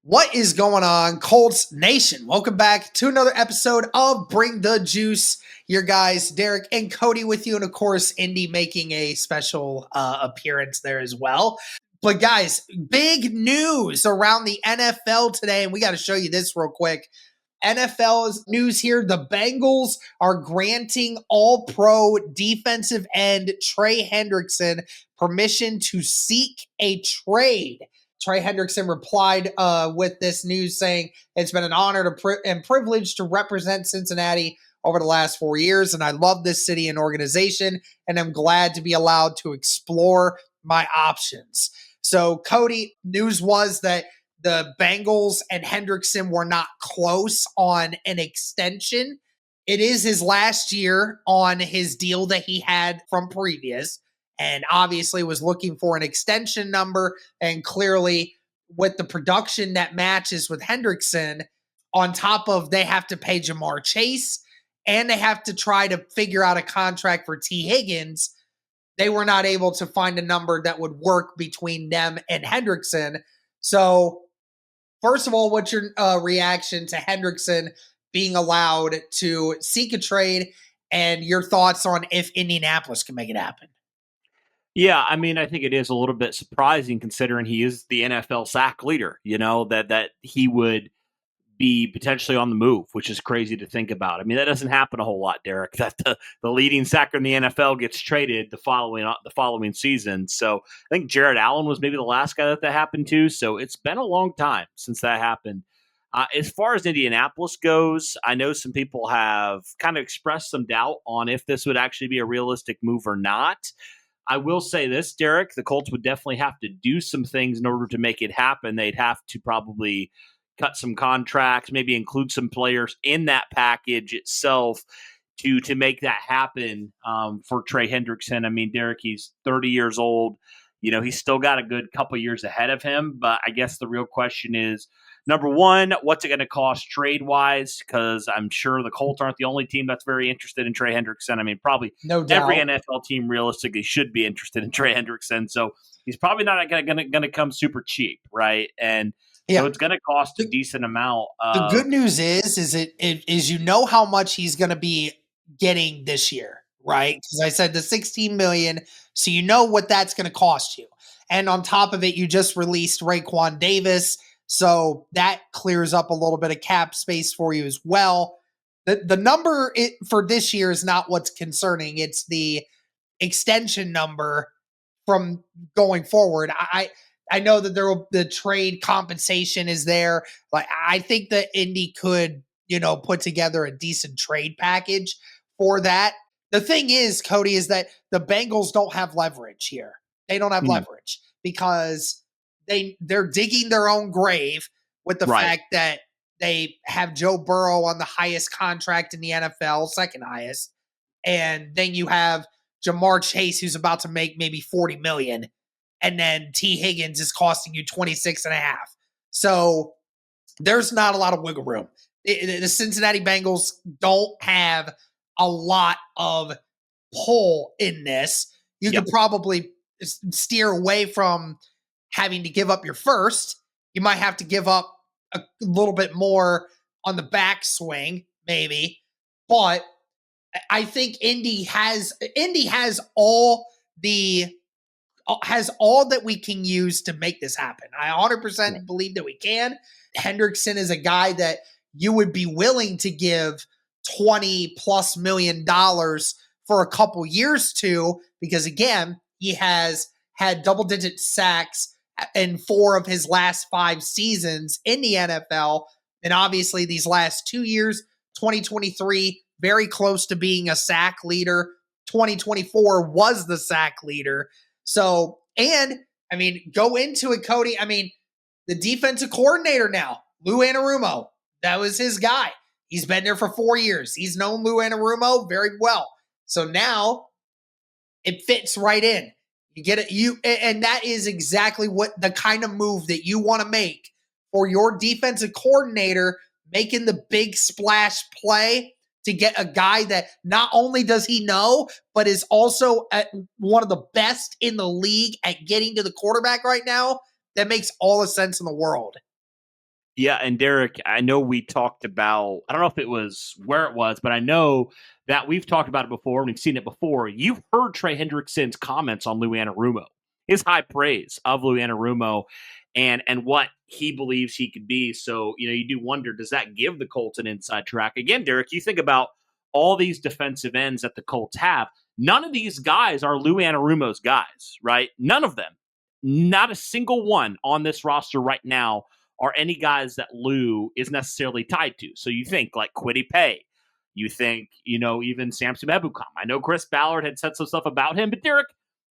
What is going on, Colts Nation? Welcome back to another episode of Bring the Juice. Your guys, Derek and Cody with you, and of course, Indy making a special appearance there as well. But guys, big news around the NFL today, and we got to show you this real quick. NFL's news here. The Bengals are granting all-pro defensive end Trey Hendrickson permission to seek a trade. Trey Hendrickson replied with this news saying, "It's been an honor and privilege to represent Cincinnati over the last 4 years, and I love this city and organization, and I'm glad to be allowed to explore my options." So, Cody, news was that the Bengals and Hendrickson were not close on an extension. It is his last year on his deal that he had from previous, and obviously was looking for an extension number. And clearly, with the production that matches with Hendrickson, on top of they have to pay Jamar Chase and they have to try to figure out a contract for T. Higgins, they were not able to find a number that would work between them and Hendrickson. So, first of all, what's your reaction to Hendrickson being allowed to seek a trade, and your thoughts on if Indianapolis can make it happen? Yeah, I mean, I think it is a little bit surprising considering he is the NFL sack leader, that he would be potentially on the move, which is crazy to think about. I mean, that doesn't happen a whole lot, Derek, that the leading sacker in the NFL gets traded the following season. So I think Jared Allen was maybe the last guy that happened to. So it's been a long time since that happened. As far as Indianapolis goes, I know some people have kind of expressed some doubt on if this would actually be a realistic move or not. I will say this, Derek, the Colts would definitely have to do some things in order to make it happen. They'd have to probably cut some contracts, maybe include some players in that package itself to make that happen for Trey Hendrickson. I mean, Derek, he's 30 years old. He's still got a good couple years ahead of him. But I guess the real question is, number one, what's it going to cost trade-wise? Because I'm sure the Colts aren't the only team that's very interested in Trey Hendrickson. I mean, probably No doubt. Every NFL team realistically should be interested in Trey Hendrickson. So he's probably not going to come super cheap, right? And so it's going to cost a decent amount. The good news is you know how much he's going to be getting this year, right? Because I said the $16 million, so you know what that's going to cost you. And on top of it, you just released Raekwon Davis, so that clears up a little bit of cap space for you as well. The number for this year is not what's concerning. It's the extension number from going forward. I know that the trade compensation is there. Like, I think that Indy could, put together a decent trade package for that. The thing is, Cody, is that the Bengals don't have leverage here. They don't have leverage because they're digging their own grave with the fact that they have Joe Burrow on the highest contract in the NFL, second highest. And then you have Jamar Chase, who's about to make maybe $40 million. And then T. Higgins is costing you 26.5. So there's not a lot of wiggle room. The Cincinnati Bengals don't have a lot of pull in this. You could probably steer away from having to give up your first. You might have to give up a little bit more on the backswing, maybe. But I think Indy has all that we can use to make this happen. I 100% believe that we can. Hendrickson is a guy that you would be willing to give $20+ million for a couple years to, because again, he has had double-digit sacks in 4 of his last 5 seasons in the NFL. And obviously these last 2 years, 2023, very close to being a sack leader. 2024 was the sack leader. So, and I mean, go into it, Cody. I mean, the defensive coordinator now, Lou Anarumo, that was his guy. He's been there for 4 years. He's known Lou Anarumo very well. So now it fits right in. You get it, and that is exactly what the kind of move that you want to make for your defensive coordinator, making the big splash play to get a guy that not only does he know, but is also at one of the best in the league at getting to the quarterback right now. That makes all the sense in the world. Yeah, and Derek, I know we talked about, I don't know if it was where it was, but I know that we've talked about it before and we've seen it before. You've heard Trey Hendrickson's comments on Lou Anarumo, his high praise of Lou Anarumo and what he believes he could be. So, you do wonder, does that give the Colts an inside track? Again, Derek, you think about all these defensive ends that the Colts have. None of these guys are Lou Anarumo's guys, right? None of them. Not a single one on this roster right now are any guys that Lou is necessarily tied to. So you think like Kwity Paye. You think, even Samson Ebukam. I know Chris Ballard had said some stuff about him, but Derek,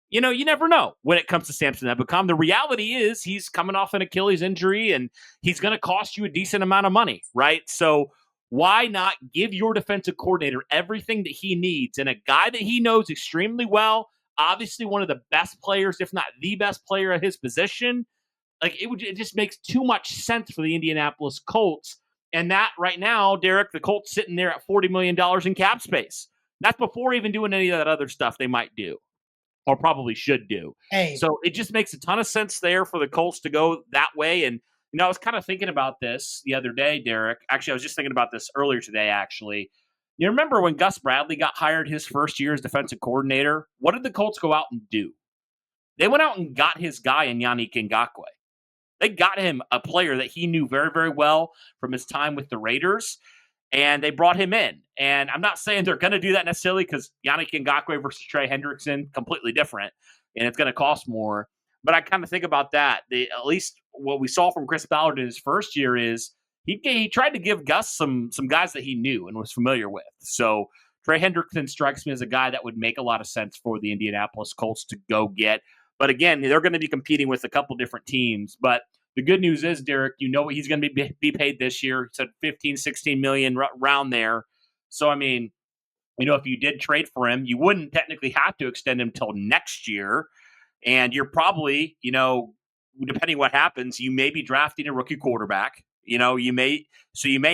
you never know when it comes to Samson Ebukam. The reality is he's coming off an Achilles injury and he's going to cost you a decent amount of money, right? So why not give your defensive coordinator everything that he needs and a guy that he knows extremely well, obviously one of the best players, if not the best player at his position? Like it just makes too much sense for the Indianapolis Colts. And that right now, Derek, the Colts sitting there at $40 million in cap space. That's before even doing any of that other stuff they might do or probably should do. Hey, So it just makes a ton of sense there for the Colts to go that way. And, I was kind of thinking about this the other day, Derek. Actually, I was just thinking about this earlier today, actually. You remember when Gus Bradley got hired his first year as defensive coordinator? What did the Colts go out and do? They went out and got his guy in Yannick Ngakoue. They got him a player that he knew very, very well from his time with the Raiders, and they brought him in. And I'm not saying they're going to do that necessarily because Yannick Ngakoue versus Trey Hendrickson, completely different, and it's going to cost more. But I kind of think about that. At least what we saw from Chris Ballard in his first year is he tried to give Gus some guys that he knew and was familiar with. So Trey Hendrickson strikes me as a guy that would make a lot of sense for the Indianapolis Colts to go get. But again, they're going to be competing with a couple different teams. But the good news is, Derek, what he's going to be paid this year. It's at 15, 16 million round there. So, I mean, if you did trade for him, you wouldn't technically have to extend him till next year. And you're probably, depending what happens, you may be drafting a rookie quarterback. You may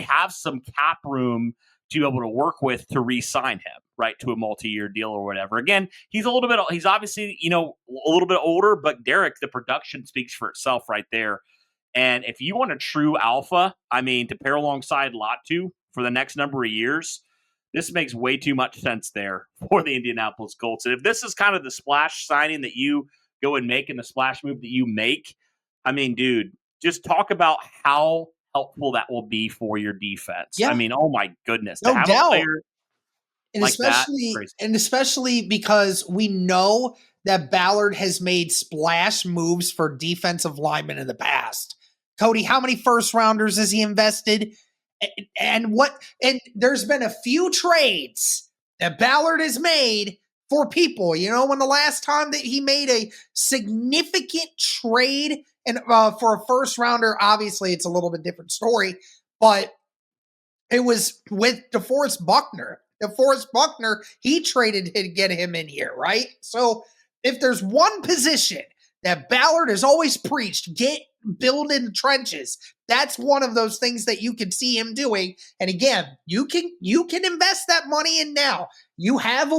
have some cap room to be able to work with to re-sign him, right, to a multi-year deal or whatever. Again, he's obviously, a little bit older, but Derek, the production speaks for itself right there. And if you want a true alpha, to pair alongside Latu for the next number of years, this makes way too much sense there for the Indianapolis Colts. And if this is kind of the splash signing that you go and make and the splash move that you make, dude, just talk about how helpful that will be for your defense. yeah, Oh my goodness. no To have a doubt. player And like that, especially because we know that Ballard has made splash moves for defensive linemen in the past. Cody, how many first rounders has he invested? And there's been a few trades that Ballard has made for people. When the last time that he made a significant trade and for a first rounder, obviously it's a little bit different story, but it was with DeForest Buckner. DeForest Buckner, he traded to get him in here, right? So if there's one position that Ballard has always preached, build in the trenches. That's one of those things that you can see him doing. And again, you can invest that money in now. You have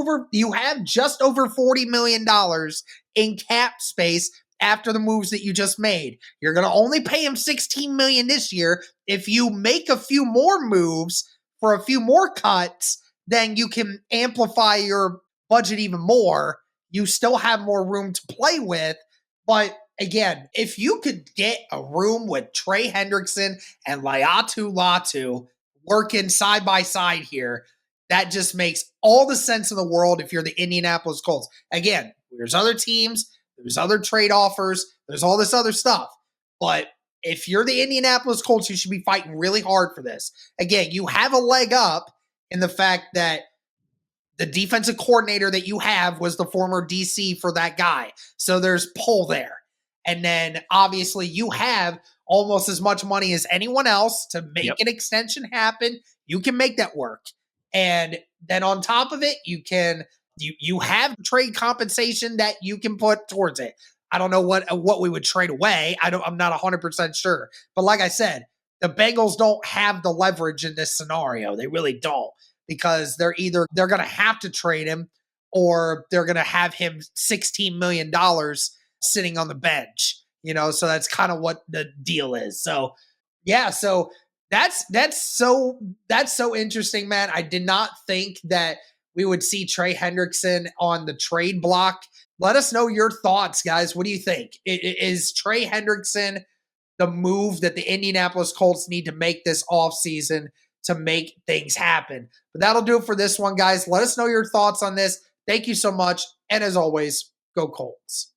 just over $40 million in cap space after the moves that you just made. You're going to only pay him $16 million this year. If you make a few more moves for a few more cuts, then you can amplify your budget even more. You still have more room to play with. But again, if you could get a room with Trey Hendrickson and Latu working side by side here, that just makes all the sense in the world if you're the Indianapolis Colts. Again, there's other teams, there's other trade offers, there's all this other stuff. But if you're the Indianapolis Colts, you should be fighting really hard for this. Again, you have a leg up in the fact that the defensive coordinator that you have was the former DC for that guy. So there's pull there. And then obviously you have almost as much money as anyone else to make an extension happen. You can make that work. And then on top of it, you have trade compensation that you can put towards it. I don't know what we would trade away. I'm not 100% sure. But like I said, the Bengals don't have the leverage in this scenario. They really don't, because they're going to have to trade him or they're going to have him $16 million sitting on the bench. So that's kind of what the deal is. So Yeah, so that's so interesting, man. I did not think that we would see Trey Hendrickson on the trade block. Let us know your thoughts, guys. What do you think? Is Trey Hendrickson the move that the Indianapolis Colts need to make this offseason to make things happen? But that'll do it for this one, guys. Let us know your thoughts on this. Thank you so much. And as always, go Colts.